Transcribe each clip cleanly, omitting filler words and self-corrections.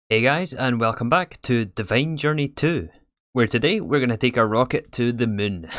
Hey guys, and welcome back to Divine Journey 2, where today we're going to take our rocket to the moon.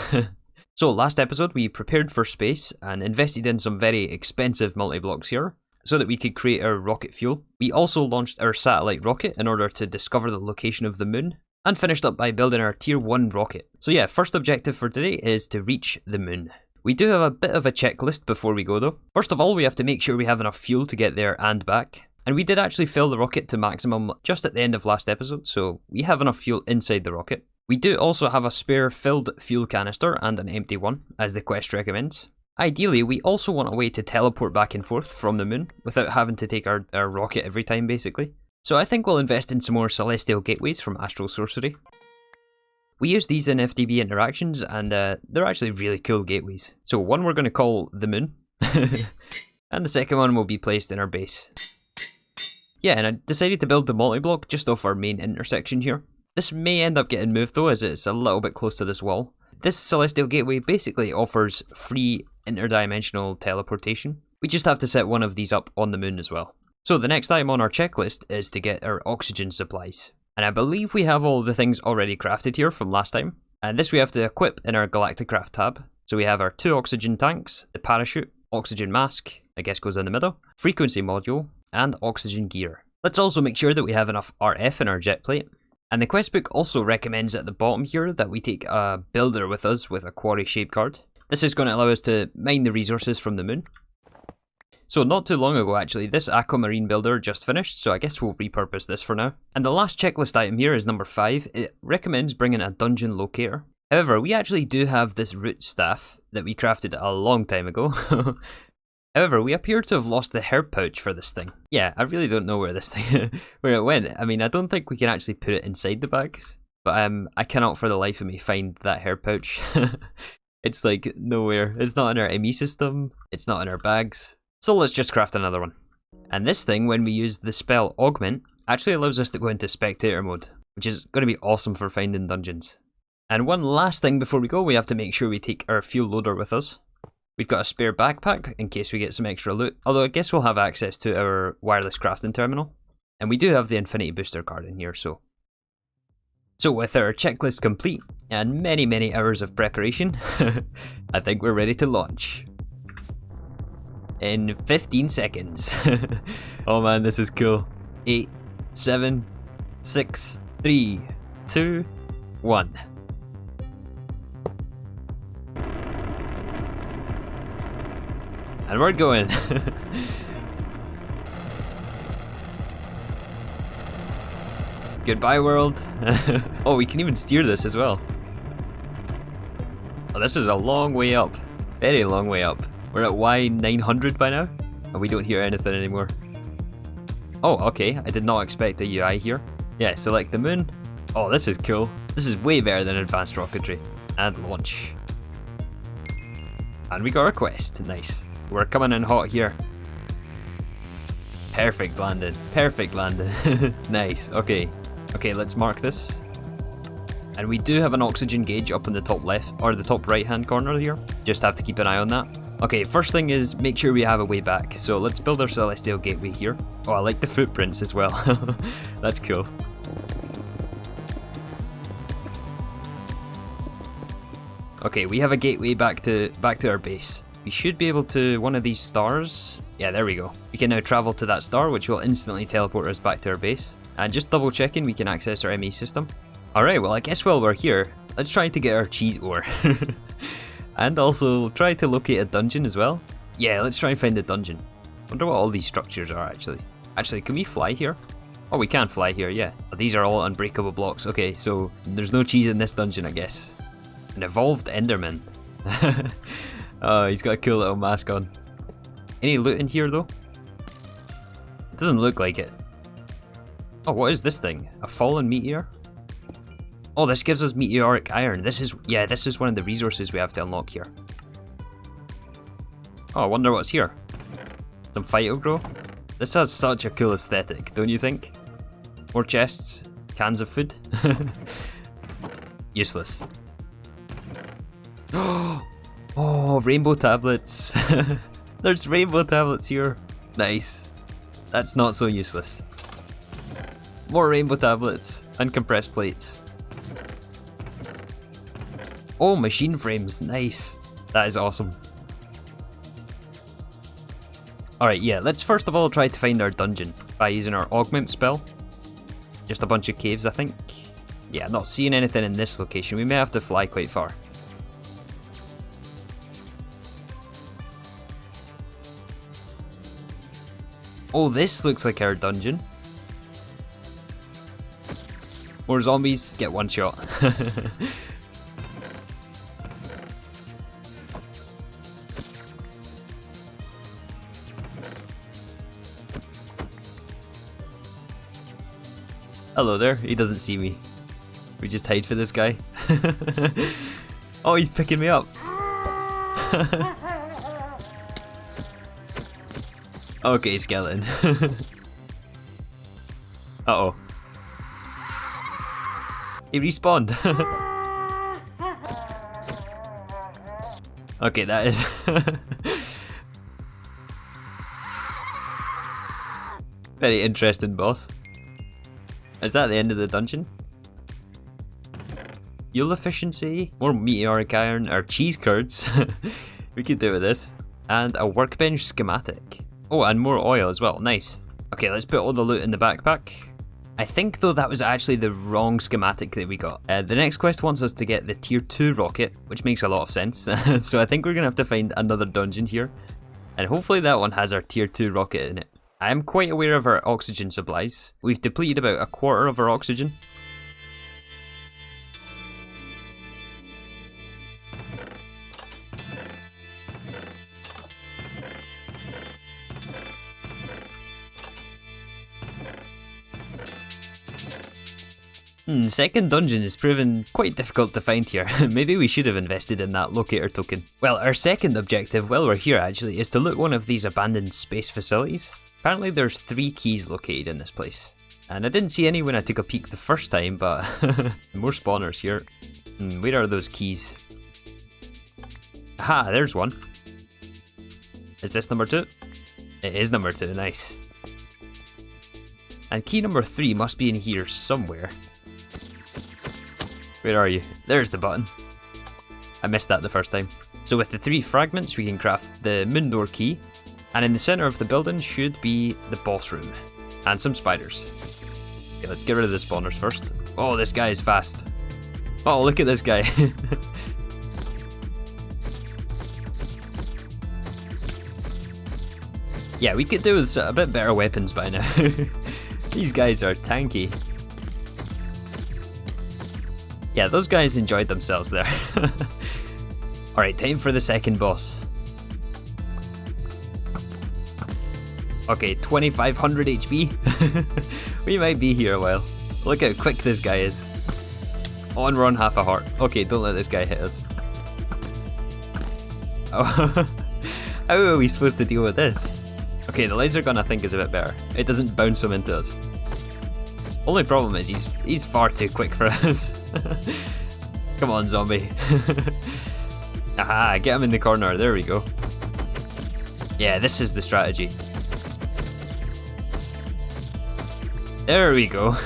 So last episode we prepared for space and invested in some very expensive multi-blocks here, so that we could create our rocket fuel. We also launched our satellite rocket in order to discover the location of the moon, and finished up by building our tier 1 rocket. So yeah, first objective for today is to reach the moon. We do have a bit of a checklist before we go though. First of all, we have to make sure we have enough fuel to get there and back. And we did actually fill the rocket to maximum just at the end of last episode, so we have enough fuel inside the rocket. We do also have a spare filled fuel canister and an empty one, as the quest recommends. Ideally, we also want a way to teleport back and forth from the moon, without having to take our rocket every time basically. So I think we'll invest in some more celestial gateways from Astral Sorcery. We use these in FTB interactions, and they're actually really cool gateways. So one we're going to call the moon, and the second one will be placed in our base. Yeah, and I decided to build the multi-block just off our main intersection here. This may end up getting moved though, as it's a little bit close to this wall. This celestial gateway basically offers free interdimensional teleportation. We just have to set one of these up on the moon as well. So the next item on our checklist is to get our oxygen supplies. And I believe we have all the things already crafted here from last time. And this we have to equip in our Galactic Craft tab. So we have our 2 oxygen tanks, the parachute, oxygen mask, I guess goes in the middle, frequency module, and oxygen gear. Let's also make sure that we have enough RF in our jet plate. And the quest book also recommends at the bottom here that we take a builder with us with a quarry shape card. This is going to allow us to mine the resources from the moon. So not too long ago actually, this aquamarine builder just finished, so I guess we'll repurpose this for now. And the last checklist item here is number 5. It recommends bringing a dungeon locator. However, we actually do have this root staff that we crafted a long time ago. However, we appear to have lost the herb pouch for this thing. Yeah, I really don't know where this thing, where it went. I mean, I don't think we can actually put it inside the bags, but I cannot for the life of me find that herb pouch. It's like nowhere. It's not in our ME system. It's not in our bags. So let's just craft another one. And this thing, when we use the spell Augment, actually allows us to go into spectator mode, which is going to be awesome for finding dungeons. And one last thing before we go, we have to make sure we take our fuel loader with us. We've got a spare backpack in case we get some extra loot, although I guess we'll have access to our wireless crafting terminal. And we do have the Infinity Booster card in here, so. So with our checklist complete, and many hours of preparation, I think we're ready to launch. In 15 seconds. Oh man, this is cool. 8, 7, 6, 3, 2, 1. And we're going. Goodbye world. Oh, we can even steer this as well. Oh, this is a long way up. Very long way up. We're at Y900 by now, and we don't hear anything anymore. Oh, okay. I did not expect a UI here. Yeah, select the moon. Oh, this is cool. This is way better than advanced rocketry. And launch. And we got our quest. Nice. We're coming in hot here. Perfect landing. Perfect landing. Nice. Okay. Okay, let's mark this. And we do have an oxygen gauge up in the top left, or the top right hand corner here. Just have to keep an eye on that. Okay, first thing is make sure we have a way back. So let's build our celestial gateway here. Oh, I like the footprints as well. That's cool. Okay, we have a gateway back to our base. We should be able to one of these stars. Yeah, there we go. We can now travel to that star, which will instantly teleport us back to our base. And just double checking, we can access our ME system. Alright, well I guess while we're here, let's try to get our cheese ore. And also try to locate a dungeon as well. Yeah, let's try and find a dungeon. Wonder what all these structures are actually. Actually, can we fly here? Oh, we can fly here, yeah. These are all unbreakable blocks. Okay, so there's no cheese in this dungeon, I guess. An evolved Enderman. Oh, he's got a cool little mask on. Any loot in here though? It doesn't look like it. Oh, what is this thing? A fallen meteor? Oh, this gives us meteoric iron. This is one of the resources we have to unlock here. Oh, I wonder what's here. Some phytogrow? This has such a cool aesthetic, don't you think? More chests, cans of food. Useless. Oh, rainbow tablets. There's rainbow tablets here. Nice. That's not so useless. more rainbow tablets and compressed plates. Oh, machine frames, nice. That is awesome. Alright, yeah, let's first of all try to find our dungeon by using our augment spell. Just a bunch of caves, I think. Yeah, not seeing anything in this location. We may have to fly quite far. Oh, this looks like our dungeon. More zombies, get one shot. Hello there, he doesn't see me. We just hide for this guy. Oh, he's picking me up. Okay, skeleton. Uh-oh. He respawned. Okay, that is... very interesting, boss. Is that the end of the dungeon? Fuel efficiency, more meteoric iron, or cheese curds. We could do with this. And a workbench schematic. Oh, and more oil as well, nice. Okay, let's put all the loot in the backpack. I think though that was actually the wrong schematic that we got. The next quest wants us to get the tier 2 rocket, which makes a lot of sense. So I think we're gonna have to find another dungeon here. And hopefully that one has our tier 2 rocket in it. I am quite aware of our oxygen supplies. We've depleted about a quarter of our oxygen. Second dungeon is proven quite difficult to find here. Maybe we should have invested in that locator token. Well, our second objective while we're here actually is to loot one of these abandoned space facilities. Apparently there's 3 keys located in this place. And I didn't see any when I took a peek the first time, but more spawners here. Where are those keys? Aha, there's one. Is this number 2? It is number 2, nice. And key number 3 must be in here somewhere. Where are you? There's the button. I missed that the first time. So with the 3 fragments we can craft the moon door key, and in the center of the building should be the boss room, and some spiders. Okay, let's get rid of the spawners first. Oh, this guy is fast. Oh, look at this guy. Yeah, we could do with a bit better weapons by now. These guys are tanky. Yeah, those guys enjoyed themselves there. Alright, time for the second boss. Okay, 2500 HP. We might be here a while. Look how quick this guy is. Oh, and we're on half a heart. Okay, don't let this guy hit us. Oh, how are we supposed to deal with this? Okay, the laser gun I think is a bit better. It doesn't bounce him into us. Only problem is he's far too quick for us. Come on, zombie. Aha, get him in the corner. There we go. Yeah, this is the strategy. There we go.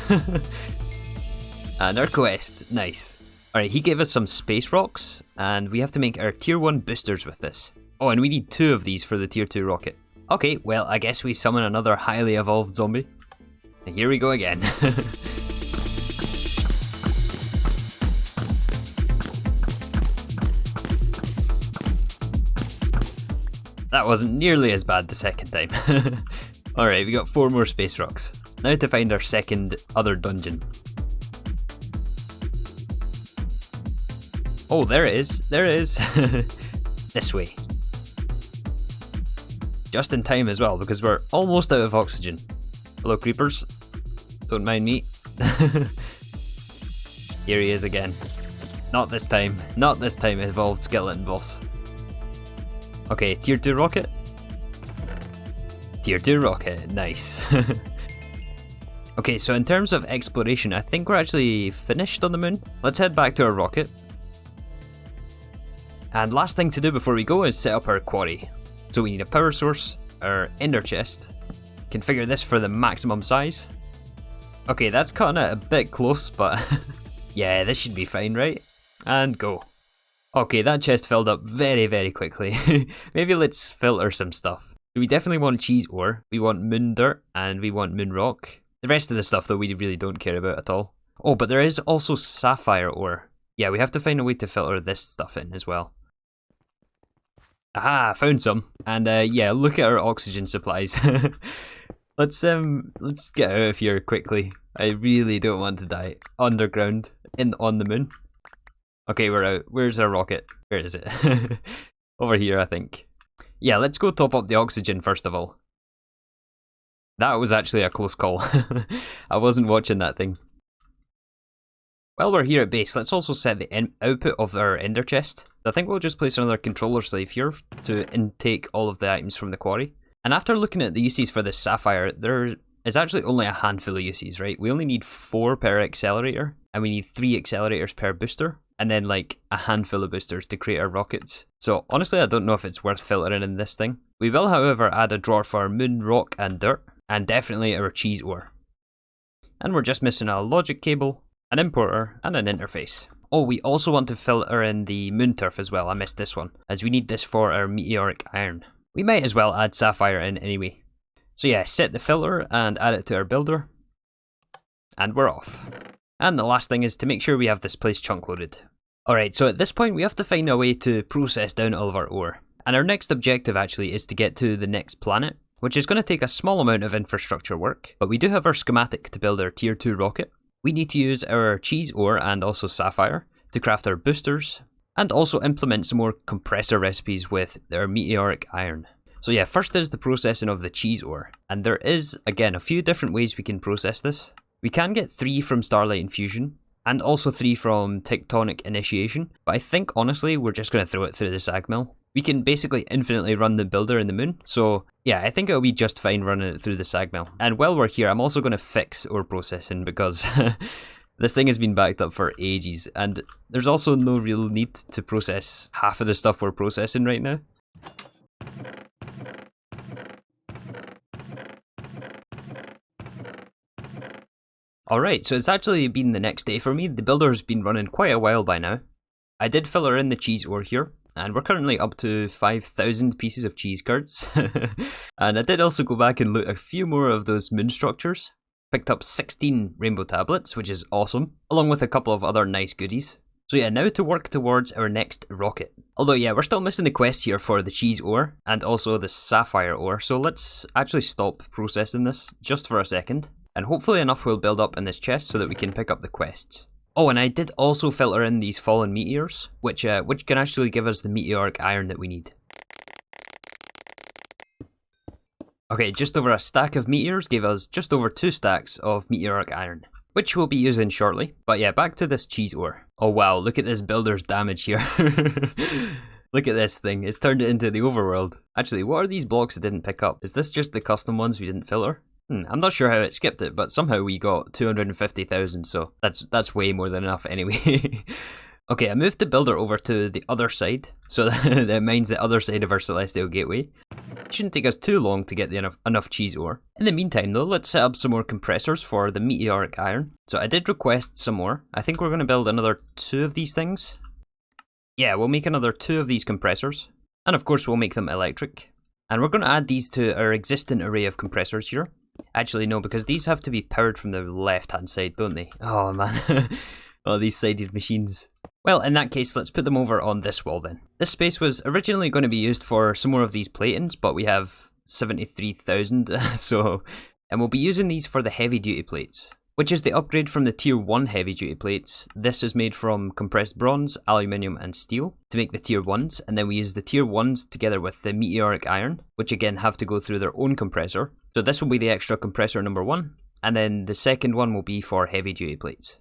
And our quest. Nice. Alright, he gave us some space rocks, and we have to make our tier 1 boosters with this. Oh, and we need 2 of these for the tier 2 rocket. Okay, well, I guess we summon another highly evolved zombie. And here we go again. That wasn't nearly as bad the second time. Alright, we got 4 more space rocks. Now to find our second other dungeon. Oh, there it is. There it is. This way. Just in time as well, because we're almost out of oxygen. Hello, creepers. Don't mind me. Here he is again. Not this time. Not this time, evolved skeleton boss. Okay, tier 2 rocket. Tier 2 rocket, nice. Okay, so in terms of exploration, I think we're actually finished on the moon. Let's head back to our rocket. And last thing to do before we go is set up our quarry. So we need a power source, our ender chest, configure this for the maximum size, Okay, that's cutting it a bit close, but yeah, this should be fine, right? And go. Okay, that chest filled up very, very quickly. Maybe let's filter some stuff. So we definitely want cheese ore, we want moon dirt, and we want moon rock. The rest of the stuff though we really don't care about at all. Oh, but there is also sapphire ore. Yeah, we have to find a way to filter this stuff in as well. Aha, found some. And yeah, look at our oxygen supplies. Let's get out of here quickly. I really don't want to die underground on the moon. Okay, we're out. Where's our rocket? Where is it? Over here, I think. Yeah, let's go top up the oxygen first of all. That was actually a close call. I wasn't watching that thing. While we're here at base, let's also set the output of our ender chest. I think we'll just place another controller slave here to intake all of the items from the quarry. And after looking at the uses for this sapphire, there is actually only a handful of uses, right? We only need 4 per accelerator, and we need 3 accelerators per booster, and then like a handful of boosters to create our rockets. So honestly, I don't know if it's worth filtering in this thing. We will, however, add a drawer for moon, rock, and dirt, and definitely our cheese ore. And we're just missing a logic cable, an importer, and an interface. Oh, we also want to filter in the moon turf as well. I missed this one, as we need this for our meteoric iron. We might as well add sapphire in anyway. So yeah, set the filter and add it to our builder. And we're off. And the last thing is to make sure we have this place chunk loaded. Alright, so at this point we have to find a way to process down all of our ore. And our next objective actually is to get to the next planet, which is going to take a small amount of infrastructure work. But we do have our schematic to build our tier 2 rocket. We need to use our cheese ore and also sapphire to craft our boosters, and also implement some more compressor recipes with our meteoric iron. So yeah, first is the processing of the cheese ore, and there is, again, a few different ways we can process this. We can get 3 from starlight infusion, and also 3 from tectonic initiation, but I think honestly we're just going to throw it through the sag mill. We can basically infinitely run the builder in the moon, so yeah, I think it'll be just fine running it through the sag mill. And while we're here, I'm also going to fix ore processing because this thing has been backed up for ages, and there's also no real need to process half of the stuff we're processing right now. Alright, so it's actually been the next day for me. The builder's been running quite a while by now. I did filter in the cheese ore here, and we're currently up to 5,000 pieces of cheese curds. And I did also go back and loot a few more of those moon structures. Picked up 16 rainbow tablets, which is awesome, along with a couple of other nice goodies. So yeah, now to work towards our next rocket. Although yeah, we're still missing the quest here for the cheese ore, and also the sapphire ore, so let's actually stop processing this just for a second. And hopefully enough will build up in this chest so that we can pick up the quests. Oh, and I did also filter in these fallen meteors, which can actually give us the meteoric iron that we need. Okay, just over a stack of meteors gave us just over 2 stacks of meteoric iron, which we'll be using shortly. But yeah, back to this cheese ore. Oh wow, look at this builder's damage here. Look at this thing, it's turned it into the overworld. Actually, what are these blocks it didn't pick up? Is this just the custom ones we didn't filter? I'm not sure how it skipped it, but somehow we got 250,000, so that's way more than enough anyway. Okay, I moved the builder over to the other side, so that mines the other side of our celestial gateway. It shouldn't take us too long to get enough cheese ore. In the meantime though, let's set up some more compressors for the meteoric iron. So I did request some more. I think we're going to build another 2 of these things. Yeah, we'll make another 2 of these compressors. And of course we'll make them electric. And we're going to add these to our existing array of compressors here. Actually no, because these have to be powered from the left hand side, don't they? Oh man. Oh, these sided machines. Well, in that case, let's put them over on this wall then. This space was originally going to be used for some more of these platings, but we have 73,000, and we'll be using these for the heavy duty plates, which is the upgrade from the tier 1 heavy duty plates. This is made from compressed bronze, aluminium and steel to make the tier 1s, and then we use the tier 1s together with the meteoric iron, which again have to go through their own compressor. So this will be the extra compressor number 1, and then the second one will be for heavy duty plates.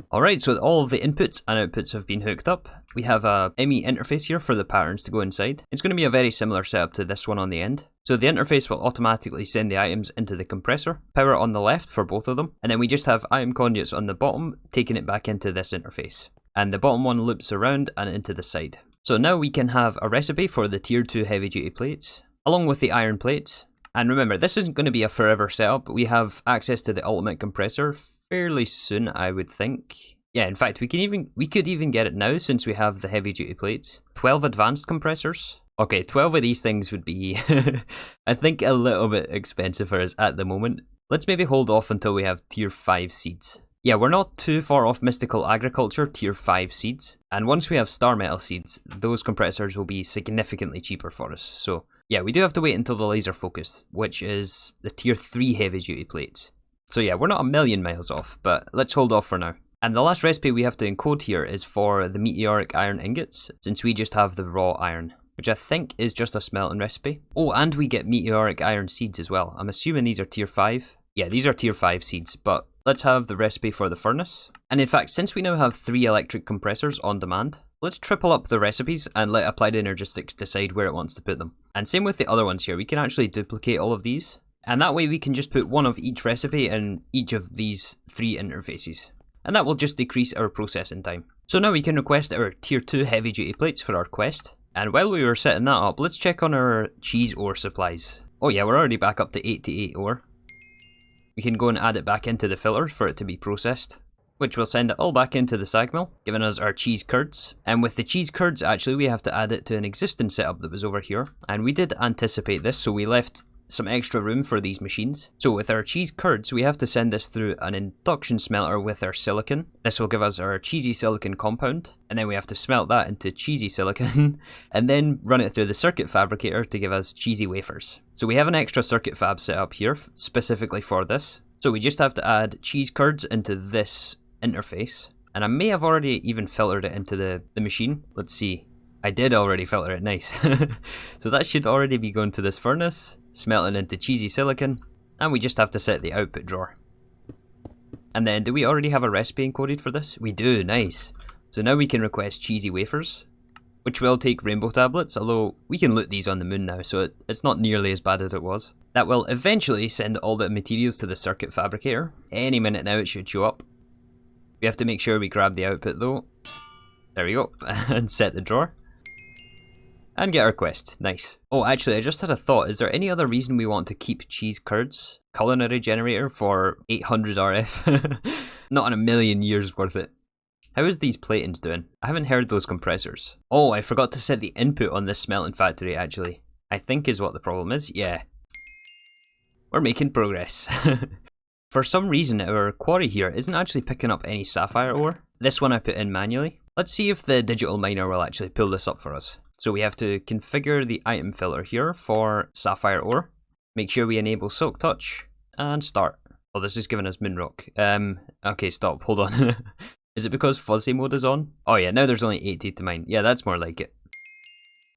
Alright, so all of the inputs and outputs have been hooked up. We have a ME interface here for the patterns to go inside. It's going to be a very similar setup to this one on the end. So the interface will automatically send the items into the compressor, power on the left for both of them, and then we just have item conduits on the bottom, taking it back into this interface. And the bottom one loops around and into the side. So now we can have a recipe for the tier 2 heavy duty plates, along with the iron plates, And remember, this isn't going to be a forever setup. We have access to the ultimate compressor fairly soon, I would think. Yeah, in fact, we could even get it now since we have the heavy duty plates. 12 advanced compressors. Okay, 12 of these things would be, I think, a little bit expensive for us at the moment. Let's maybe hold off until we have tier 5 seeds. Yeah, we're not too far off mystical agriculture tier 5 seeds. And once we have star metal seeds, those compressors will be significantly cheaper for us. So yeah, we do have to wait until the laser focus, which is the tier 3 heavy duty plates. So yeah, we're not a million miles off, but let's hold off for now. And the last recipe we have to encode here is for the meteoric iron ingots, since we just have the raw iron, which I think is just a smelting recipe. Oh, and we get meteoric iron seeds as well. I'm assuming these are tier 5. Yeah, these are tier 5 seeds, but let's have the recipe for the furnace. And in fact, since we now have 3 electric compressors on demand, let's triple up the recipes and let Applied Energistics decide where it wants to put them. And same with the other ones here, we can actually duplicate all of these. And that way we can just put one of each recipe in each of these 3 interfaces. And that will just decrease our processing time. So now we can request our tier 2 heavy duty plates for our quest. And while we were setting that up, let's check on our cheese ore supplies. Oh yeah, we're already back up to 88 ore. We can go and add it back into the filter for it to be processed, which will send it all back into the sag mill, giving us our cheese curds. And with the cheese curds, actually, we have to add it to an existing setup that was over here. And we did anticipate this, so we left some extra room for these machines. So with our cheese curds, we have to send this through an induction smelter with our silicon. This will give us our cheesy silicon compound, and then we have to smelt that into cheesy silicon, and then run it through the circuit fabricator to give us cheesy wafers. So we have an extra circuit fab set up here, specifically for this. So we just have to add cheese curds into this interface, and I may have already even filtered it into the machine. Let's see. I did already filter it, nice. So that should already be going to this furnace, smelting into cheesy silicon, and we just have to set the output drawer. And then, do we already have a recipe encoded for this? We do, nice. So now we can request cheesy wafers, which will take rainbow tablets, although we can loot these on the moon now, so it's not nearly as bad as it was. That will eventually send all the materials to the circuit fabricator. Any minute now it should show up. We have to make sure we grab the output though. There we go, and set the drawer. And get our quest. Nice. Oh, actually, I just had a thought. Is there any other reason we want to keep cheese curds? Culinary generator for 800 RF? Not in a million years worth it. How is these platings doing? I haven't heard those compressors. Oh, I forgot to set the input on this smelting factory, actually. I think is what the problem is. Yeah. We're making progress. For some reason, our quarry here isn't actually picking up any sapphire ore. This one I put in manually. Let's see if the digital miner will actually pull this up for us. So we have to configure the item filter here for sapphire ore. Make sure we enable silk touch and start. Oh, this is giving us moonrock. Okay, stop, hold on. Is it because fuzzy mode is on? Oh yeah, now there's only 80 to mine. Yeah, that's more like it.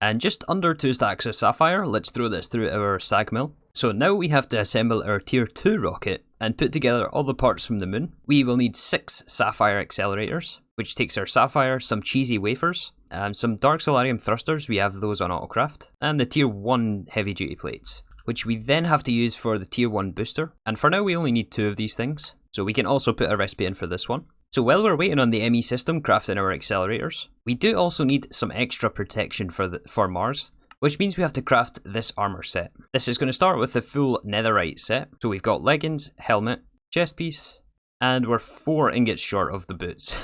And just under 2 stacks of sapphire, let's throw this through our sag mill. So now we have to assemble our tier 2 rocket and put together all the parts from the moon. We will need 6 sapphire accelerators, which takes our sapphire, some cheesy wafers, some dark solarium thrusters, we have those on autocraft, and the tier 1 heavy duty plates, which we then have to use for the tier 1 booster. And for now we only need 2 of these things, so we can also put a recipe in for this one. So while we're waiting on the ME system crafting our accelerators, we do also need some extra protection for Mars, which means we have to craft this armor set. This is going to start with the full netherite set. So we've got leggings, helmet, chest piece, and we're 4 ingots short of the boots.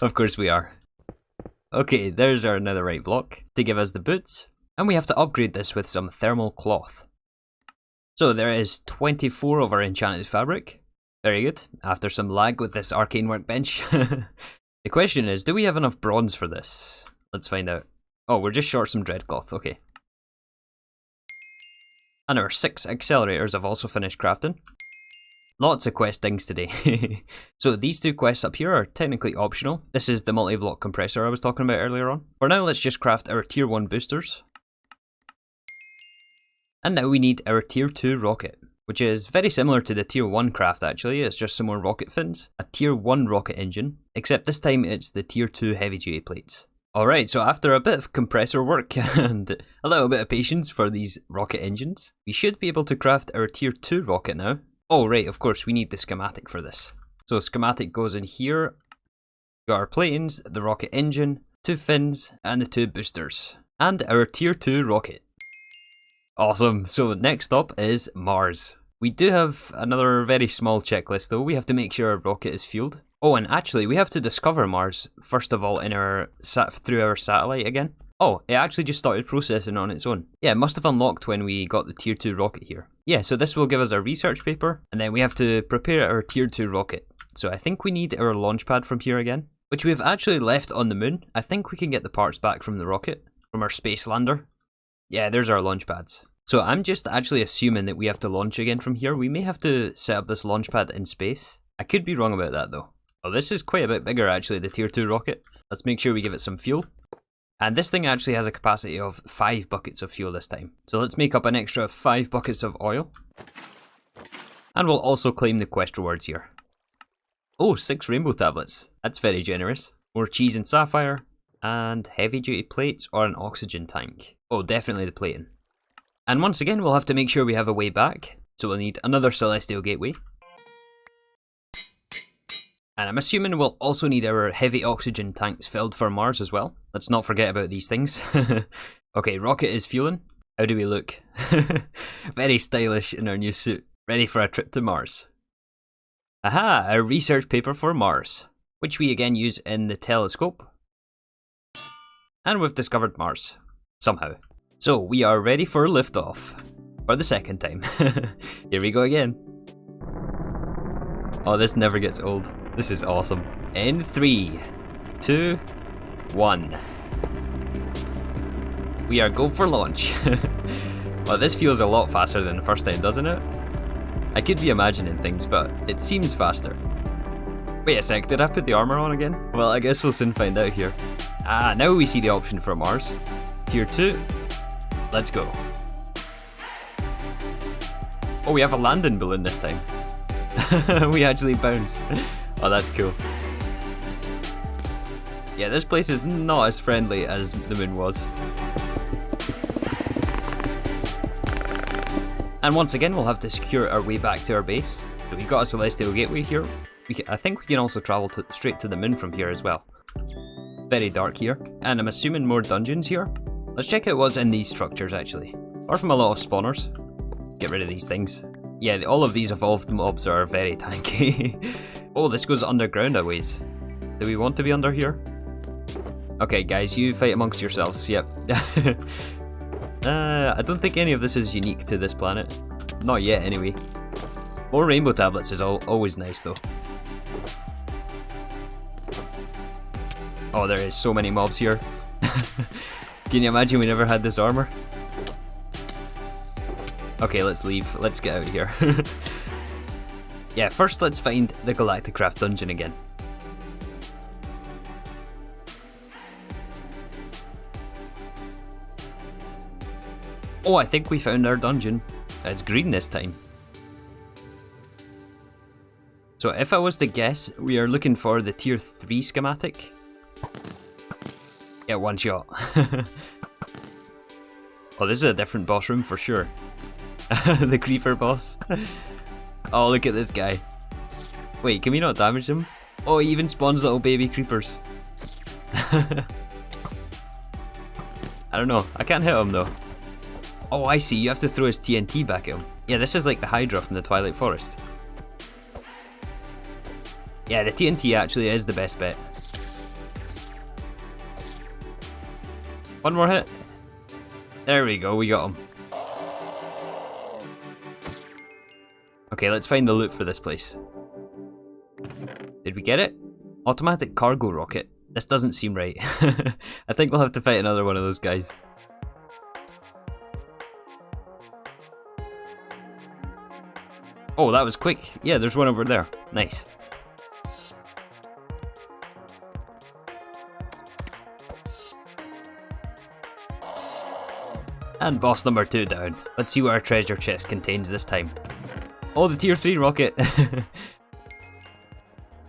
Of course we are. Okay, there's our netherite block to give us the boots, and we have to upgrade this with some thermal cloth. So there is 24 of our enchanted fabric. Very good, after some lag with this arcane workbench. The question is, do we have enough bronze for this? Let's find out. Oh, we're just short some dreadcloth, okay. And our 6 accelerators have also finished crafting. Lots of quest things today. So these 2 quests up here are technically optional. This is the multi-block compressor I was talking about earlier on. For now, let's just craft our tier 1 boosters. And now we need our tier 2 rocket, which is very similar to the tier 1 craft actually. It's just some more rocket fins. A tier 1 rocket engine, except this time it's the tier 2 heavy duty plates. Alright, so after a bit of compressor work and a little bit of patience for these rocket engines, we should be able to craft our tier 2 rocket now. Oh right, of course we need the schematic for this. So schematic goes in here. Got our platings, the rocket engine, 2 fins, and the 2 boosters. And our tier 2 rocket. Awesome. So next up is Mars. We do have another very small checklist though. We have to make sure our rocket is fueled. Oh, and actually we have to discover Mars first of all through our satellite again. Oh, it actually just started processing on its own. Yeah, it must have unlocked when we got the tier 2 rocket here. Yeah, so this will give us a research paper, and then we have to prepare our tier 2 rocket. So I think we need our launch pad from here again, which we've actually left on the moon. I think we can get the parts back from the rocket, from our space lander. Yeah, there's our launch pads. So I'm just actually assuming that we have to launch again from here. We may have to set up this launch pad in space. I could be wrong about that though. Oh, this is quite a bit bigger actually, the tier 2 rocket. Let's make sure we give it some fuel. And this thing actually has a capacity of 5 buckets of fuel this time. So let's make up an extra 5 buckets of oil. And we'll also claim the quest rewards here. Oh, 6 rainbow tablets. That's very generous. More cheese and sapphire. And heavy duty plates or an oxygen tank. Oh, definitely the plating. And once again, we'll have to make sure we have a way back. So we'll need another celestial gateway. And I'm assuming we'll also need our heavy oxygen tanks filled for Mars as well. Let's not forget about these things. Okay, rocket is fueling. How do we look? Very stylish in our new suit. Ready for a trip to Mars. Aha, a research paper for Mars, which we again use in the telescope. And we've discovered Mars, somehow. So we are ready for liftoff, for the second time. Here we go again. Oh, this never gets old. This is awesome. In 3, 2, 1. We are go for launch. Well, this feels a lot faster than the first time, doesn't it? I could be imagining things, but it seems faster. Wait a sec, did I put the armor on again? Well, I guess we'll soon find out here. Ah, now we see the option for Mars. Tier 2. Let's go. Oh, we have a landing balloon this time. We actually bounce. Oh, that's cool. Yeah, this place is not as friendly as the moon was. And once again, we'll have to secure our way back to our base. So we've got a celestial gateway here. I think we can also travel straight to the moon from here as well. Very dark here. And I'm assuming more dungeons here. Let's check out what's in these structures actually. Apart from a lot of spawners. Get rid of these things. Yeah, all of these evolved mobs are very tanky. Oh, this goes underground a ways. Do we want to be under here? Okay, guys, you fight amongst yourselves. Yep. I don't think any of this is unique to this planet. Not yet, anyway. More rainbow tablets is always nice, though. Oh, there is so many mobs here. Can you imagine we never had this armor? Okay, let's leave. Let's get out of here. Yeah, first let's find the Galacticraft dungeon again. Oh, I think we found our dungeon. It's green this time. So if I was to guess, we are looking for the tier 3 schematic. Yeah, one shot. Oh, this is a different boss room for sure. The creeper boss. Oh, look at this guy. Wait, can we not damage him? Oh, he even spawns little baby creepers. I don't know. I can't hit him though. Oh, I see. You have to throw his TNT back at him. Yeah, this is like the Hydra from the Twilight Forest. Yeah, the TNT actually is the best bet. One more hit. There we go, we got him. Okay, let's find the loot for this place. Did we get it? Automatic cargo rocket. This doesn't seem right. I think we'll have to fight another one of those guys. Oh, that was quick. Yeah, there's one over there. Nice. And boss number 2 down. Let's see what our treasure chest contains this time. Oh, the tier 3 rocket.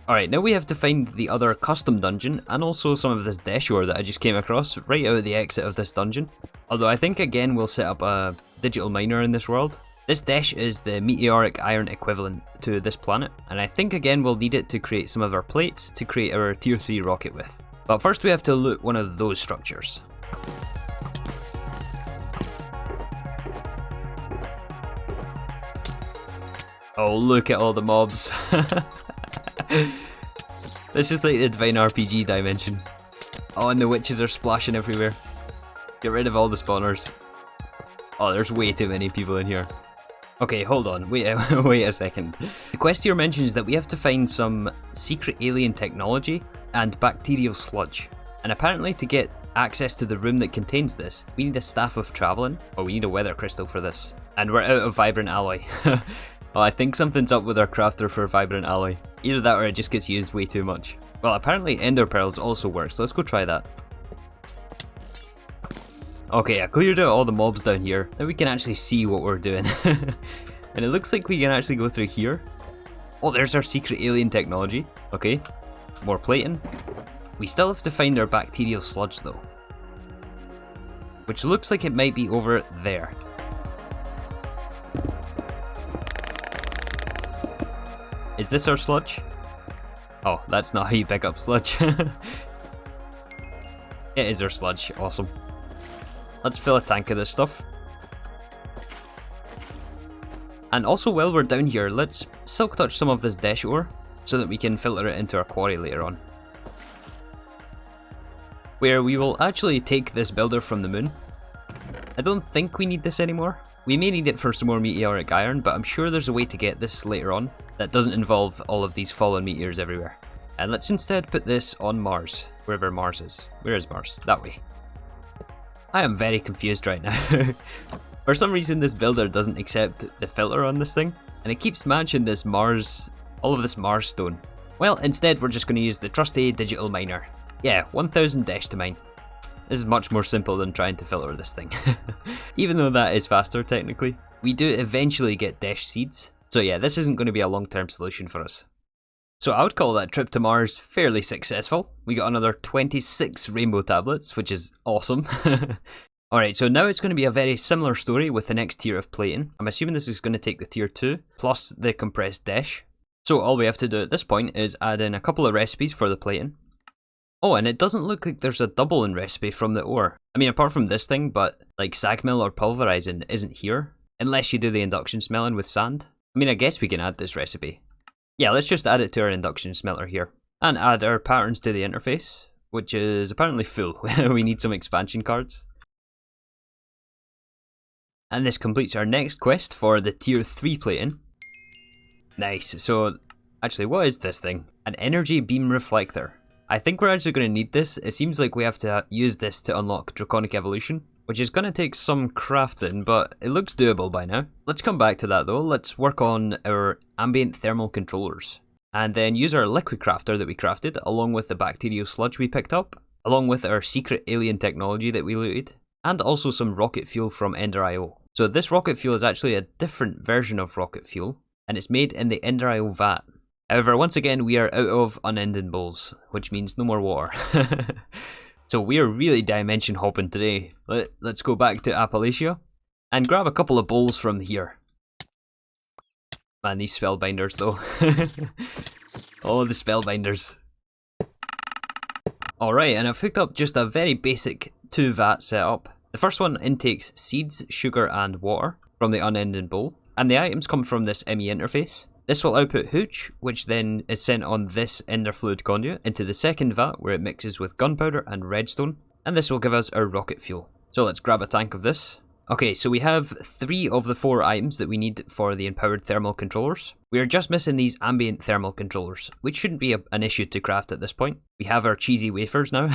Alright, now we have to find the other custom dungeon and also some of this desh ore that I just came across right out of the exit of this dungeon. Although I think again we'll set up a digital miner in this world. This desh is the meteoric iron equivalent to this planet, and I think again we'll need it to create some of our plates to create our tier 3 rocket with. But first we have to loot one of those structures. Oh, look at all the mobs. This is like the Divine RPG dimension. Oh, and the witches are splashing everywhere. Get rid of all the spawners. Oh, there's way too many people in here. Okay, hold on. Wait a second. The quest here mentions that we have to find some secret alien technology and bacterial sludge. And apparently to get access to the room that contains this, we need a staff of traveling, or we need a weather crystal for this. And we're out of vibrant alloy. Well, I think something's up with our crafter for vibrant alloy. Either that or it just gets used way too much. Well, apparently ender pearls also work, so let's go try that. Okay, I cleared out all the mobs down here. Now we can actually see what we're doing. And it looks like we can actually go through here. Oh, there's our secret alien technology. Okay, more plating. We still have to find our bacterial sludge though, which looks like it might be over there. Is this our sludge? Oh, that's not how you pick up sludge. It is our sludge, awesome. Let's fill a tank of this stuff. And also while we're down here, let's silk touch some of this desh ore so that we can filter it into our quarry later on. Where we will actually take this builder from the moon. I don't think we need this anymore. We may need it for some more meteoric iron, but I'm sure there's a way to get this later on that doesn't involve all of these fallen meteors everywhere. And let's instead put this on Mars, wherever Mars is. Where is Mars? That way. I am very confused right now. For some reason this builder doesn't accept the filter on this thing, and it keeps matching this Mars, all of this Mars stone. Well, instead we're just going to use the trusty digital miner. Yeah, 1000 dash to mine. This is much more simple than trying to filter this thing. Even though that is faster technically. We do eventually get dash seeds, so yeah, this isn't going to be a long-term solution for us. So I would call that trip to Mars fairly successful. We got another 26 rainbow tablets, which is awesome. Alright, so now it's going to be a very similar story with the next tier of plating. I'm assuming this is going to take the tier 2, plus the compressed dash. So all we have to do at this point is add in a couple of recipes for the plating. Oh, and it doesn't look like there's a double in recipe from the ore. I mean, apart from this thing, but like sag mill or pulverizing isn't here. Unless you do the induction smelting with sand. I mean, I guess we can add this recipe. Yeah, let's just add it to our induction smelter here. And add our patterns to the interface, which is apparently full. We need some expansion cards. And this completes our next quest for the tier 3 plating. Nice, so actually what is this thing? An energy beam reflector. I think we're actually going to need this. It seems like we have to use this to unlock Draconic Evolution, which is going to take some crafting, but it looks doable by now. Let's come back to that though. Let's work on our ambient thermal controllers, and then use our liquid crafter that we crafted, along with the bacterial sludge we picked up, along with our secret alien technology that we looted, and also some rocket fuel from Ender.io. So this rocket fuel is actually a different version of rocket fuel, and it's made in the Ender.io vat. However, once again, we are out of unending bowls, which means no more water. So we are really dimension hopping today. Let's go back to Appalachia and grab a couple of bowls from here. Man, these spellbinders though. Oh, the spellbinders. Alright, and I've hooked up just a very basic 2 vat setup. The first one intakes seeds, sugar and water from the unending bowl, and the items come from this ME interface. This will output hooch, which then is sent on this ender fluid conduit into the second vat where it mixes with gunpowder and redstone, and this will give us our rocket fuel. So let's grab a tank of this. Okay, so we have 3 of the 4 items that we need for the empowered thermal controllers. We are just missing these ambient thermal controllers, which shouldn't be an issue to craft at this point. We have our cheesy wafers now,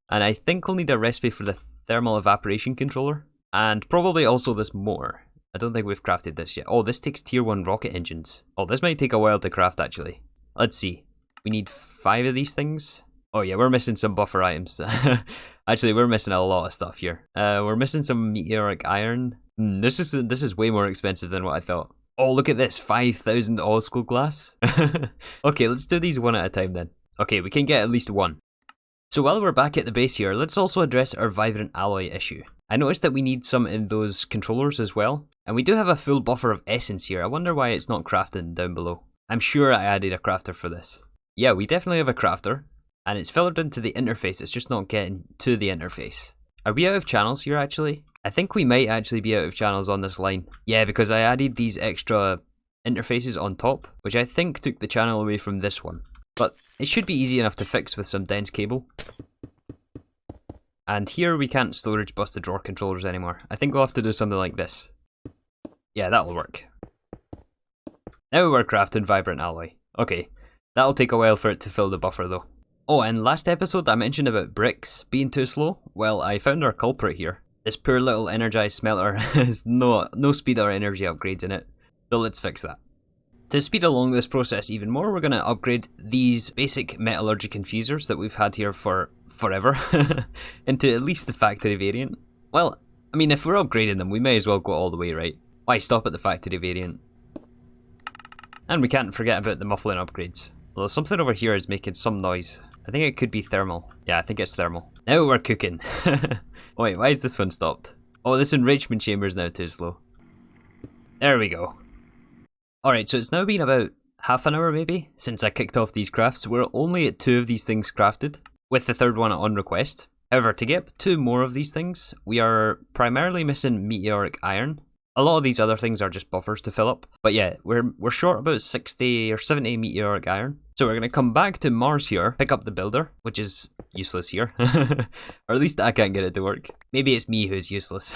and I think we'll need a recipe for the thermal evaporation controller, and probably also this motor. I don't think we've crafted this yet. Oh, this takes tier 1 rocket engines. Oh, this might take a while to craft actually. Let's see. We need 5 of these things. Oh yeah, we're missing some buffer items. Actually, we're missing a lot of stuff here. We're missing some meteoric iron. This is way more expensive than what I thought. Oh, look at this, 5,000 Osco glass. Okay, let's do these one at a time then. Okay, we can get at least 1. So while we're back at the base here, let's also address our vibrant alloy issue. I noticed that we need some in those controllers as well. And we do have a full buffer of essence here. I wonder why it's not crafted down below. I'm sure I added a crafter for this. Yeah, we definitely have a crafter. And it's filtered into the interface, it's just not getting to the interface. Are we out of channels here actually? I think we might actually be out of channels on this line. Yeah, because I added these extra interfaces on top, which I think took the channel away from this one. But it should be easy enough to fix with some dense cable. And here we can't storage busted drawer controllers anymore. I think we'll have to do something like this. Yeah, that'll work. Now we're crafting vibrant alloy. Okay, that'll take a while for it to fill the buffer though. Oh, and last episode I mentioned about bricks being too slow. Well, I found our culprit here. This poor little energized smelter has no speed or energy upgrades in it. So let's fix that. To speed along this process even more, we're going to upgrade these basic metallurgic infusers that we've had here for forever into at least the factory variant. Well, I mean, if we're upgrading them, we may as well go all the way, right? Why stop at the factory variant? And we can't forget about the muffling upgrades. Although something over here is making some noise. I think it could be thermal. Yeah, I think it's thermal. Now we're cooking. Wait, why is this one stopped? Oh, this enrichment chamber is now too slow. There we go. Alright, so it's now been about half an hour maybe since I kicked off these crafts. We're only at 2 of these things crafted, with the third one on request. However, to get 2 more of these things, we are primarily missing meteoric iron. A lot of these other things are just buffers to fill up. But yeah, we're short about 60 or 70 meteoric iron. So we're going to come back to Mars here, pick up the builder, which is useless here. Or at least I can't get it to work. Maybe it's me who's useless.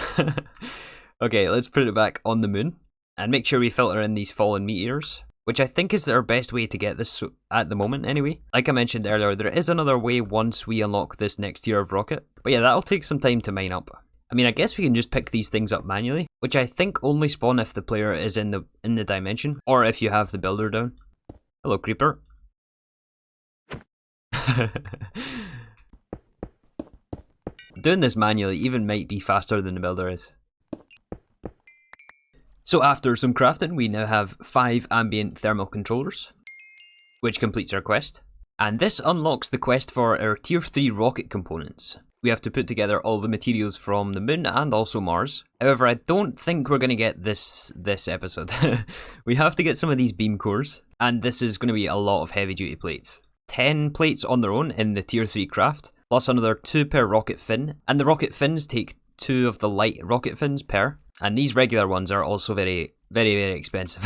Okay, let's put it back on the moon. And make sure we filter in these fallen meteors, which I think is our best way to get this at the moment anyway. Like I mentioned earlier, there is another way once we unlock this next tier of rocket. But yeah, that'll take some time to mine up. I mean, I guess we can just pick these things up manually, which I think only spawn if the player is in the dimension, or if you have the builder down. Hello, creeper. Doing this manually even might be faster than the builder is. So after some crafting, we now have 5 ambient thermal controllers, which completes our quest. And this unlocks the quest for our tier 3 rocket components. We have to put together all the materials from the moon and also Mars. However, I don't think we're going to get this episode. We have to get some of these beam cores, and this is going to be a lot of heavy duty plates. 10 plates on their own in the tier 3 craft, plus another 2 per rocket fin, and the rocket fins take 2 of the light rocket fins per. And these regular ones are also very, very, very expensive.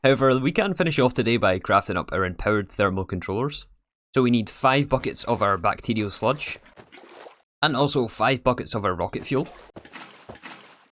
However, we can finish off today by crafting up our empowered thermal controllers. So we need 5 buckets of our bacterial sludge, and also 5 buckets of our rocket fuel.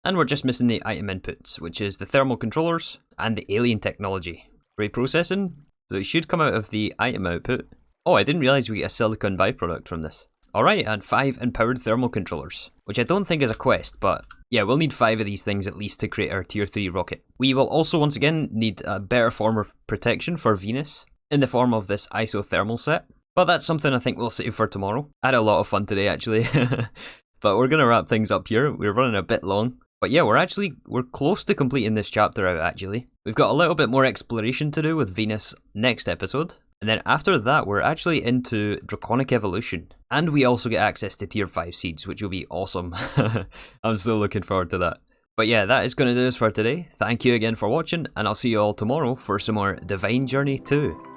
And we're just missing the item inputs, which is the thermal controllers and the alien technology. Reprocessing, so it should come out of the item output. Oh, I didn't realise we get a silicon byproduct from this. Alright, and 5 empowered thermal controllers, which I don't think is a quest, but yeah, we'll need 5 of these things at least to create our tier 3 rocket. We will also once again need a better form of protection for Venus, in the form of this isothermal set. But that's something I think we'll save for tomorrow. I had a lot of fun today actually. But we're going to wrap things up here. We're running a bit long. But yeah, we're close to completing this chapter out actually. We've got a little bit more exploration to do with Venus next episode. And then after that, we're actually into Draconic Evolution. And we also get access to tier 5 seeds, which will be awesome. I'm still looking forward to that. But yeah, that is going to do us for today. Thank you again for watching, and I'll see you all tomorrow for some more Divine Journey 2.